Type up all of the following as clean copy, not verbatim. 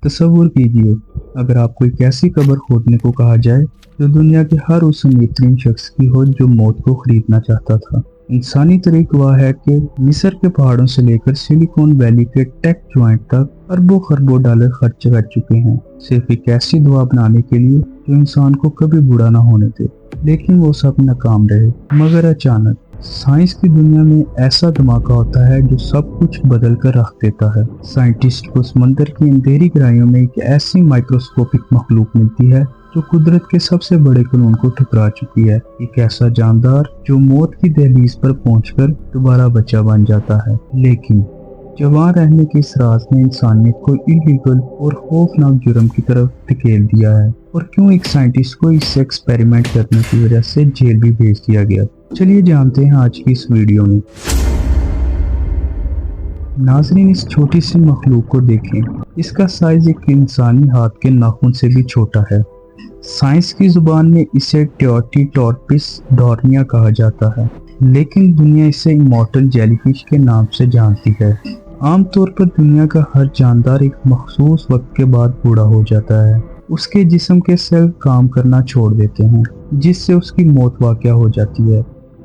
تصور کیجیے اگر آپ کو ایک ایسی قبر کھودنے کو کہا جائے جو دنیا کے ہر اس امیر ترین شخص کی ہو جو موت کو خریدنا چاہتا تھا۔ انسانی تاریخ گواہ ہے کہ مصر کے پہاڑوں سے لے کر سلیکون ویلی کے ٹیک جوائنٹ تک اربوں خربوں ڈالر خرچ کر چکے ہیں صرف ایک ایسی دعا بنانے کے لیے جو انسان کو کبھی بوڑھا نہ ہونے دے، لیکن وہ سب ناکام رہے۔ مگر اچانک سائنس کی دنیا میں ایسا دھماکہ ہوتا ہے جو سب کچھ بدل کر رکھ دیتا ہے۔ سائنٹسٹ کو سمندر کی اندھیری گہرائیوں میں ایک ایسی مائکروسکوپک مخلوق ملتی ہے جو قدرت کے سب سے بڑے قانون کو ٹھکرا چکی ہے، ایک ایسا جاندار جو موت کی دہلیز پر پہنچ کر دوبارہ بچہ بن جاتا ہے۔ لیکن جوان رہنے کے اس راز نے انسانیت کو انلیگل اور خوفناک جرم کی طرف دھکیل دیا ہے، اور کیوں ایک سائنٹسٹ کو اس ایکسپیریمنٹ کرنے کی وجہ سے جیل بھی بھیج دیا گیا۔ چلیے جانتے ہیں آج کی اس ویڈیو میں۔ ناظرین، اس چھوٹی سی مخلوق کو دیکھیں، اس کا سائز ایک انسانی ہاتھ کے ناخن سے بھی چھوٹا ہے۔ سائنس کی زبان میں اسے ٹیوٹی ٹارپس ڈورنیا کہا جاتا ہے، لیکن دنیا اسے امورٹل جیلی فش کے نام سے جانتی ہے۔ عام طور پر دنیا کا ہر جاندار ایک مخصوص وقت کے بعد بوڑھا ہو جاتا ہے، اس کے جسم کے سیل کام کرنا چھوڑ دیتے ہیں جس سے اس کی موت واقع ہو جاتی ہے۔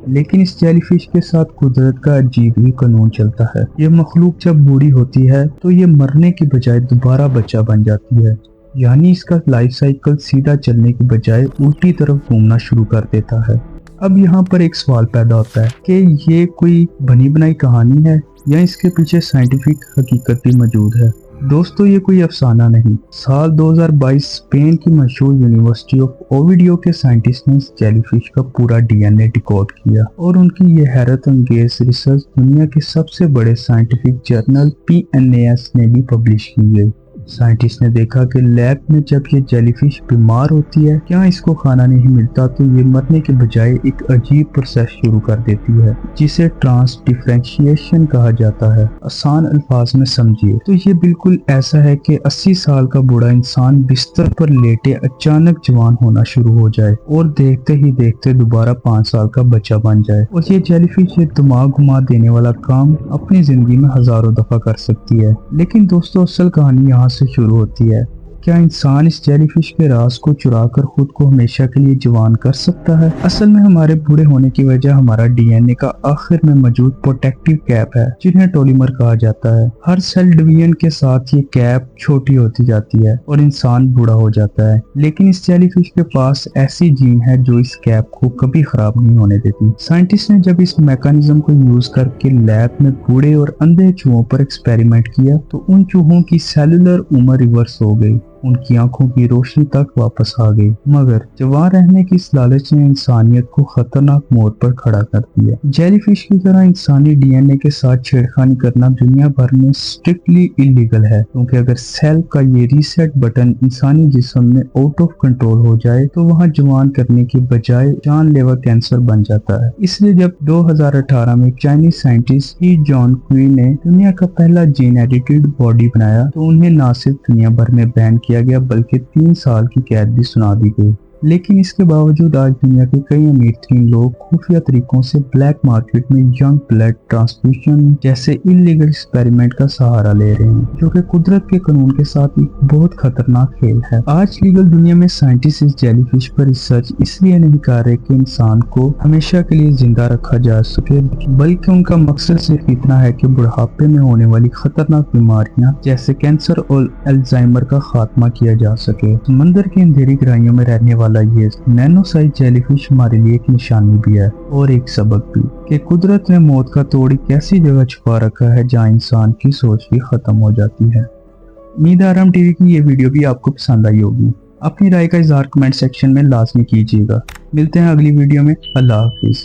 لیکن اس جیلی فش کے ساتھ قدرت کا عجیب ہی قانون چلتا ہے۔ یہ مخلوق جب بوڑھی ہوتی ہے تو یہ مرنے کی بجائے دوبارہ بچہ بن جاتی ہے، یعنی اس کا لائف سائیکل سیدھا چلنے کی بجائے الٹی طرف گھومنا شروع کر دیتا ہے۔ اب یہاں پر ایک سوال پیدا ہوتا ہے کہ یہ کوئی بنی بنائی کہانی ہے یا اس کے پیچھے سائنٹیفک حقیقت بھی موجود ہے؟ دوستو، یہ کوئی افسانہ نہیں۔ سال 2022 اسپین کی مشہور یونیورسٹی آف اوویڈیو کے سائنٹسٹ نے اس جیلی فش کا پورا ڈی این اے ڈیکوڈ کیا، اور ان کی یہ حیرت انگیز ریسرچ دنیا کے سب سے بڑے سائنٹیفک جرنل PNAS نے بھی پبلش کی گئی۔ سائنٹسٹ نے دیکھا کہ لیب میں جب یہ جیلی فش بیمار ہوتی ہے یا اس کو کھانا نہیں ملتا تو یہ مرنے کے بجائے ایک عجیب پروسیس شروع کر دیتی ہے جسے ٹرانس ڈیفرینشیشن کہا جاتا ہے۔ آسان الفاظ میں سمجھیے تو یہ بالکل ایسا ہے کہ 80 سال کا بوڑھا انسان بستر پر لیٹے اچانک جوان ہونا شروع ہو جائے اور دیکھتے ہی دیکھتے دوبارہ 5 سال کا بچہ بن جائے، اور یہ جیلی فش یہ دماغ گھما دینے والا کام اپنی زندگی میں ہزاروں دفعہ کر سکتی ہے۔ لیکن دوستو، اصل کہانی یہاں سے شروع ہوتی ہے۔ کیا انسان اس جیلی فش کے راز کو چرا کر خود کو ہمیشہ کے لیے جوان کر سکتا ہے؟ اصل میں ہمارے بوڑھے ہونے کی وجہ ہمارا ڈی این اے کا آخر میں موجود پروٹیکٹیو کیپ ہے جنہیں ٹولیمر کہا جاتا ہے۔ ہر سیل ڈویژن کے ساتھ یہ کیپ چھوٹی ہوتی جاتی ہے اور انسان بوڑھا ہو جاتا ہے، لیکن اس جیلی فش کے پاس ایسی جین ہے جو اس کیپ کو کبھی خراب نہیں ہونے دیتی۔ سائنٹسٹ نے جب اس میکانزم کو یوز کر کے لیب میں بوڑھے اور اندھے چوہوں پر ایکسپیریمنٹ کیا تو ان چوہوں کی سیلولر عمر ریورس ہو گئی، ان کی آنکھوں کی روشنی تک واپس آ گئی، مگر جوان رہنے کی اس لالچ نے انسانیت کو خطرناک موت پر کھڑا کر دیا۔ جیلی فش کی طرح انسانی ڈی این اے کے ساتھ چھیڑخانی کرنا دنیا بھر میں اسٹرکٹلی انلیگل ہے، کیونکہ اگر سیل کا یہ ریسیٹ بٹن انسانی جسم میں آؤٹ آف کنٹرول ہو جائے تو وہاں جوان کرنے کی بجائے جان لیوا کینسر بن جاتا ہے۔ اس لیے جب 2018 میں ایک چائنیز سائنٹسٹ ہی جان کوئی نے دنیا کا پہلا جین ایڈیٹڈ باڈی بنایا تو انہیں نہ صرف دنیا بھر میں بین کیا گیا بلکہ 3 سال کی قید بھی سنا دی گئی۔ لیکن اس کے باوجود آج دنیا کے کئی امیر ترین لوگ خفیہ طریقوں سے بلیک مارکیٹ میں ینگ بلڈ ٹرانسفیوژن جیسے انلیگل ایکسپیریمنٹ کا سہارا لے رہے ہیں، جو کہ قدرت کے قانون کے ساتھ ایک بہت خطرناک کھیل ہے۔ آج لیگل دنیا میں سائنٹسٹ اس جیلی فش پر ریسرچ اس لیے نہیں کر رہے کہ انسان کو ہمیشہ کے لیے زندہ رکھا جا سکے، بلکہ ان کا مقصد صرف اتنا ہے کہ بڑھاپے میں ہونے والی خطرناک بیماریاں جیسے کینسر اور الزائمر کا خاتمہ کیا جا سکے۔ سمندر کی اندھیری گہرائیوں میں رہنے والا یہ نینو سائز جیلی فش ہمارے لیے ایک نشانی بھی ہے اور ایک سبق بھی کہ قدرت نے موت کا توڑ ایک ایسی جگہ چھپا رکھا ہے جہاں انسان کی سوچ بھی ختم ہو جاتی ہے۔ امید ہے آرام ٹی وی کی یہ ویڈیو بھی آپ کو پسند آئی ہوگی۔ اپنی رائے کا اظہار کمنٹ سیکشن میں لازمی کیجیے گا۔ ملتے ہیں اگلی ویڈیو میں۔ اللہ حافظ۔